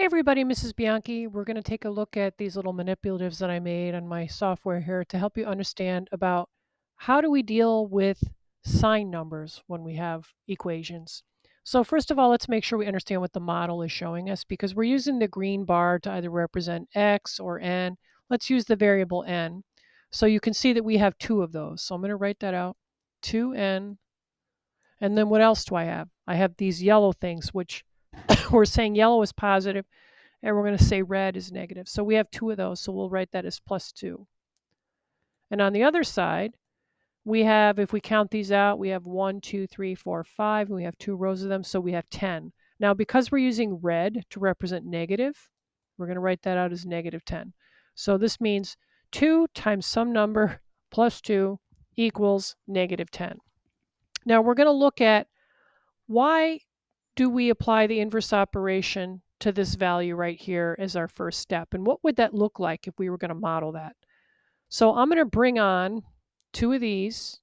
Everybody, Mrs. Bianchi. We're going to take a look at these little manipulatives that I made on my software here to help you understand about how do we deal with sign numbers when we have equations. So first of all, let's make sure we understand what the model is showing us because we're using the green bar to either represent x or n. Let's use the variable n. So you can see that we have two of those. So I'm going to write that out, 2n. And then what else do I have? I have these yellow things, which we're saying yellow is positive and we're going to say red is negative. So we have two of those, so we'll write that as plus 2. And on the other side, we have, if we count these out, we have 1, 2, 3, 4, 5, and we have two rows of them, so we have 10. Now, because we're using red to represent negative, we're going to write that out as negative 10. So this means 2 times some number plus 2 equals negative 10. Now, we're going to look at why do we apply the inverse operation to this value right here as our first step? And what would that look like if we were going to model that? So I'm going to bring on two of these.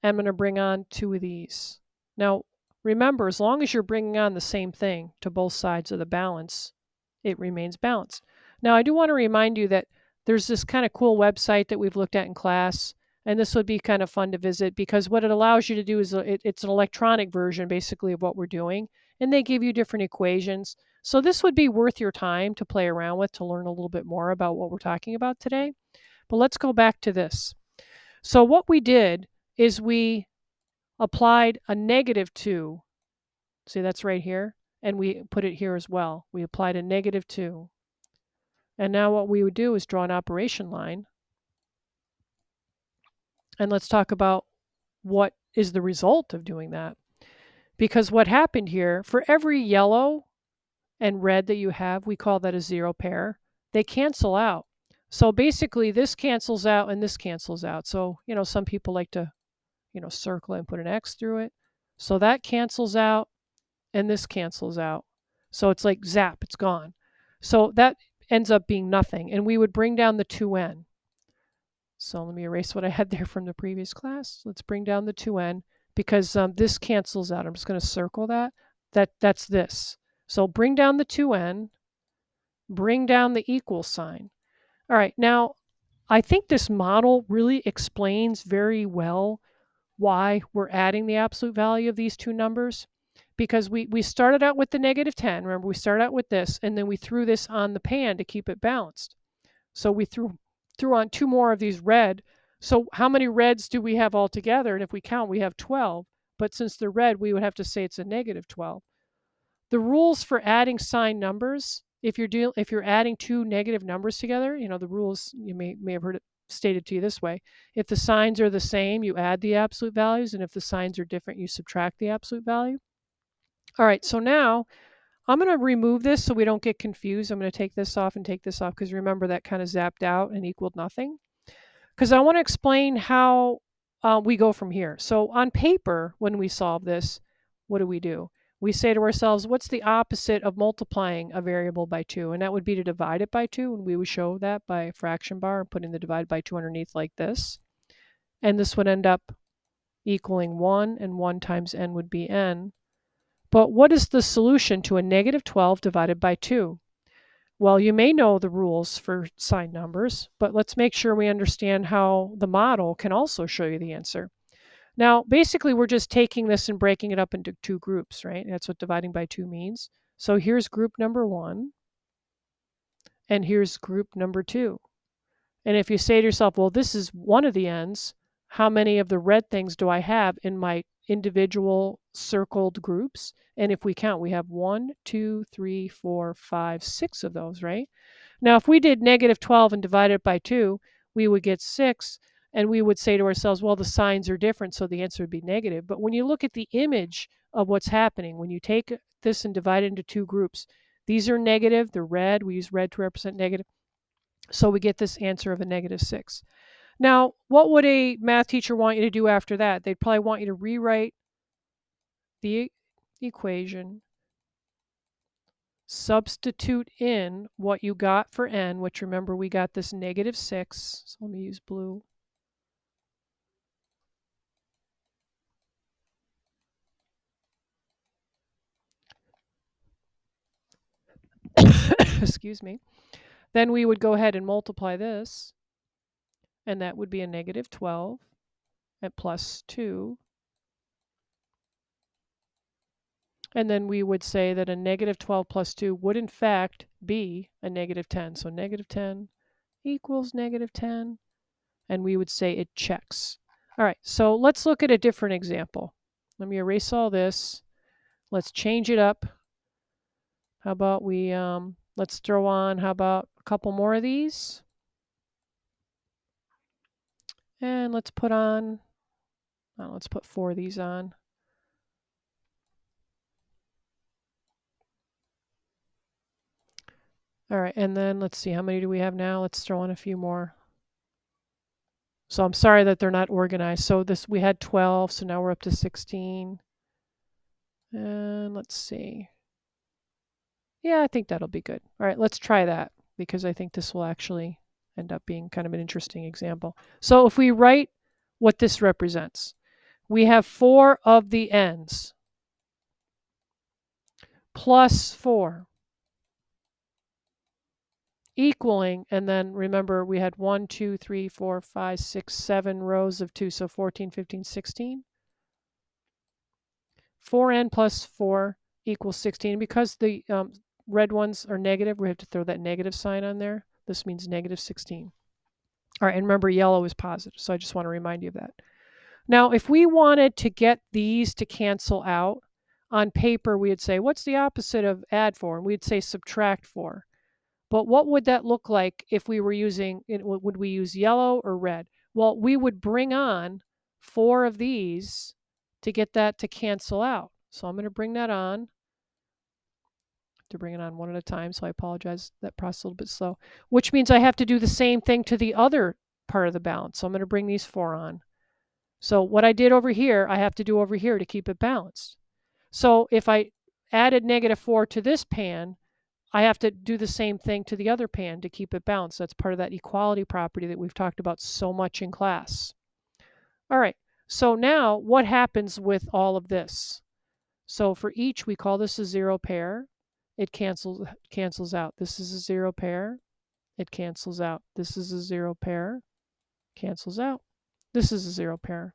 I'm going to bring on two of these. Now, remember, as long as you're bringing on the same thing to both sides of the balance, it remains balanced. Now, I do want to remind you that there's this kind of cool website that we've looked at in class, and this would be kind of fun to visit because what it allows you to do is it's an electronic version basically of what we're doing, and they give you different equations. So this would be worth your time to play around with to learn a little bit more about what we're talking about today. But let's go back to this. So what we did is we applied a negative 2. See, that's right here. And we put it here as well. We applied a negative 2. And now what we would do is draw an operation line. And let's talk about what is the result of doing that. Because what happened here, for every yellow and red that you have, we call that a zero pair. They cancel out. So basically this cancels out and this cancels out. So, some people like to, circle and put an X through it. So that cancels out and this cancels out. So it's like zap, it's gone. So that ends up being nothing. And we would bring down the 2n. So let me erase what I had there from the previous class. Let's bring down the 2n because this cancels out. I'm just going to circle that. That's this. So bring down the 2n, bring down the equal sign. All right, now I think this model really explains very well why we're adding the absolute value of these two numbers. Because we started out with the negative 10. Remember, we started out with this, and then we threw this on the pan to keep it balanced. So we threw on two more of these red. So how many reds do we have altogether? And if we count, we have 12. But since they're red, we would have to say it's a negative 12. The rules for adding signed numbers, if you're adding two negative numbers together, the rules, you may have heard it stated to you this way. If the signs are the same, you add the absolute values, and if the signs are different, you subtract the absolute value. All right, so now I'm going to remove this so we don't get confused. I'm going to take this off and take this off because remember that kind of zapped out and equaled nothing. Because I want to explain how we go from here. So on paper, when we solve this, what do? We say to ourselves, what's the opposite of multiplying a variable by 2? And that would be to divide it by 2. And we would show that by a fraction bar and putting the divide by 2 underneath like this. And this would end up equaling 1, and 1 times n would be n. But what is the solution to a negative 12 divided by 2? Well, you may know the rules for signed numbers, but let's make sure we understand how the model can also show you the answer. Now, basically, we're just taking this and breaking it up into two groups, right? That's what dividing by 2 means. So here's group number 1, and here's group number 2. And if you say to yourself, well, this is one of the n's, how many of the red things do I have in my individual circled groups? And if we count, we have 1, 2, 3, 4, 5, 6 of those, right? Now, if we did negative 12 and divided it by 2, we would get 6. And we would say to ourselves, well, the signs are different, so the answer would be negative. But when you look at the image of what's happening, when you take this and divide it into two groups, these are negative, they're red. We use red to represent negative. So we get this answer of a negative 6. Now, what would a math teacher want you to do after that? They'd probably want you to rewrite the equation, substitute in what you got for n, which remember we got this negative 6. So let me use blue. excuse me, then we would go ahead and multiply this, and that would be a negative 12 at plus 2. And then we would say that a negative 12 plus 2 would in fact be a negative 10. So negative 10 equals negative 10. And we would say it checks. All right, so let's look at a different example. Let me erase all this. Let's change it up. How about we, let's throw on, how about a couple more of these? And let's put on, let's put 4 of these on. All right, and then let's see, how many do we have now? Let's throw on a few more. So I'm sorry that they're not organized. So this, we had 12, so now we're up to 16. And let's see. Yeah, I think that'll be good. All right, let's try that because I think this will actually end up being kind of an interesting example. So if we write what this represents, we have 4 of the n's plus 4 equaling, and then remember we had 1, 2, 3, 4, 5, 6, 7 rows of 2, so 14, 15, 16. 4n plus 4 equals 16. Because the red ones are negative, we have to throw that negative sign on there. This means negative 16. All right, and remember yellow is positive, so I just want to remind you of that. Now, if we wanted to get these to cancel out, on paper we would say, what's the opposite of add 4? And we'd say subtract 4. But what would that look like if we were using, would we use yellow or red? Well, we would bring on 4 of these to get that to cancel out. So I'm going to bring that on. To bring it on one at a time, so I apologize, that process is a little bit slow, which means I have to do the same thing to the other part of the balance. So I'm going to bring these 4 on. So what I did over here, I have to do over here to keep it balanced. So if I added negative 4 to this pan, I have to do the same thing to the other pan to keep it balanced. That's part of that equality property that we've talked about so much in class. All right, so now what happens with all of this? So for each, we call this a 0 pair. It cancels out. This is a 0 pair. It cancels out. This is a 0 pair. Cancels out. This is a 0 pair.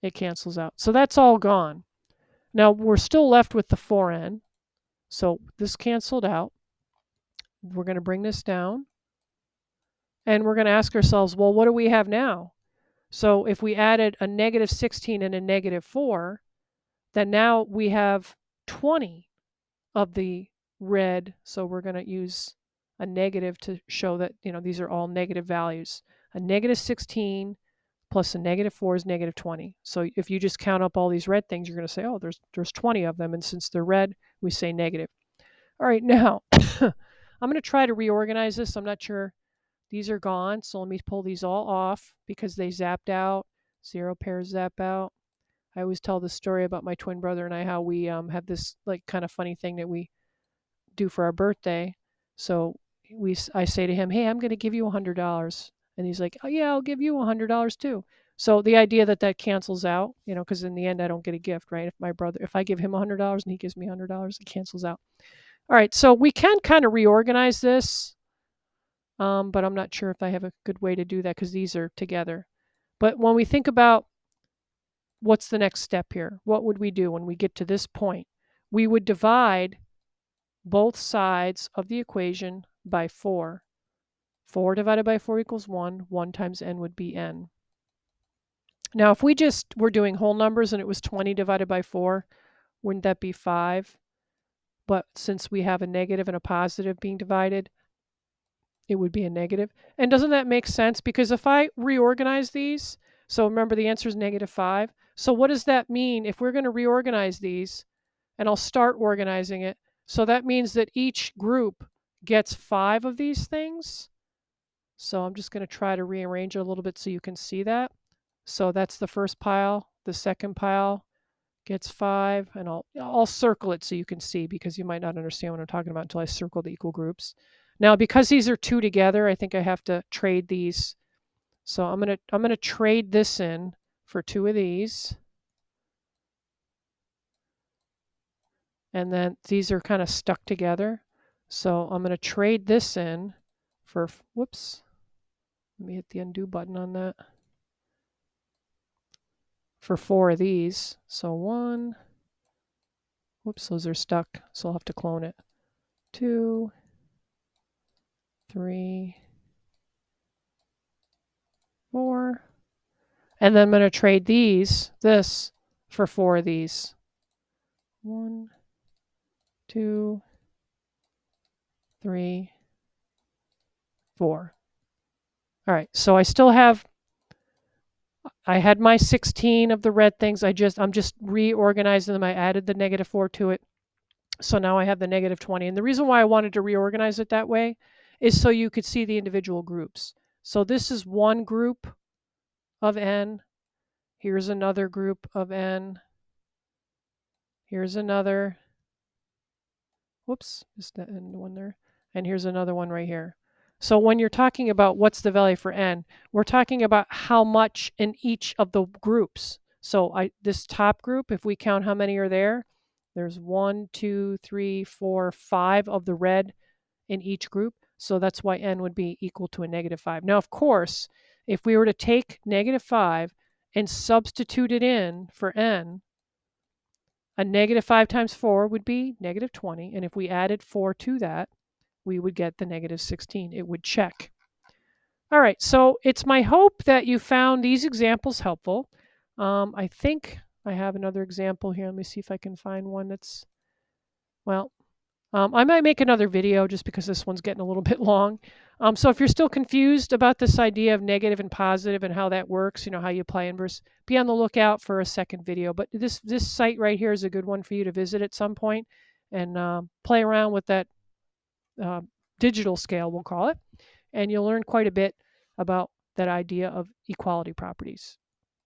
It cancels out. So that's all gone. Now we're still left with the 4n. So this canceled out. We're going to bring this down. And we're going to ask ourselves, well, what do we have now? So if we added a negative 16 and a negative 4, then now we have 20 of the red. So we're going to use a negative to show that, these are all negative values. A negative 16 plus a negative 4 is negative 20. So if you just count up all these red things, you're going to say, oh, there's 20 of them. And since they're red, we say negative. All right, now I'm going to try to reorganize this. I'm not sure. These are gone, so let me pull these all off because they zapped out. 0 pairs zap out. I always tell the story about my twin brother and I, how we have this like kind of funny thing that we do for our birthday. So I say to him, hey, I'm going to give you $100. And he's like, oh yeah, I'll give you $100 too. So the idea that cancels out, because in the end I don't get a gift, right? If I give him $100 and he gives me $100, it cancels out. All right, so we can kind of reorganize this, but I'm not sure if I have a good way to do that because these are together. But when we think about what's the next step here, what would we do when we get to this point? We would divide both sides of the equation by 4. 4 divided by 4 equals 1. 1 times n would be n. Now, if we just were doing whole numbers and it was 20 divided by 4, wouldn't that be 5? But since we have a negative and a positive being divided, it would be a negative. And doesn't that make sense? Because if I reorganize these, so remember the answer is negative 5. So what does that mean if we're going to reorganize these? And I'll start organizing it. So that means that each group gets 5 of these things. So I'm just going to try to rearrange it a little bit so you can see that. So that's the first pile. The second pile gets 5. And I'll circle it so you can see, because you might not understand what I'm talking about until I circle the equal groups. Now, because these are 2 together, I think I have to trade these. So I'm gonna trade this in for 2 of these. And then these are kind of stuck together. So I'm going to trade this in for, whoops, let me hit the undo button on that, for 4 of these. So 1, whoops, those are stuck, so I'll have to clone it. 2, 3, 4. And then I'm going to trade this for 4 of these. 1, 2, 3, 4. All right, so I had my 16 of the red things. I'm just reorganizing them. I added the -4 to it. So now I have the -20. And the reason why I wanted to reorganize it that way is so you could see the individual groups. So this is one group of n. Here's another group of n. Here's another. Whoops, is that n one there? And here's another one right here. So when you're talking about what's the value for n, we're talking about how much in each of the groups. So this top group, if we count how many are there, there's 1, 2, 3, 4, 5 of the red in each group. So that's why n would be equal to a -5. Now, of course, if we were to take -5 and substitute it in for n, a -5 times 4 would be -20. And if we added 4 to that, we would get the -16. It would check. All right, so it's my hope that you found these examples helpful. I think I have another example here. Let me see if I can find one that's, well, I might make another video just because this one's getting a little bit long. So if you're still confused about this idea of negative and positive and how that works, how you apply inverse, be on the lookout for a second video. But this site right here is a good one for you to visit at some point and play around with that digital scale, we'll call it, and you'll learn quite a bit about that idea of equality properties.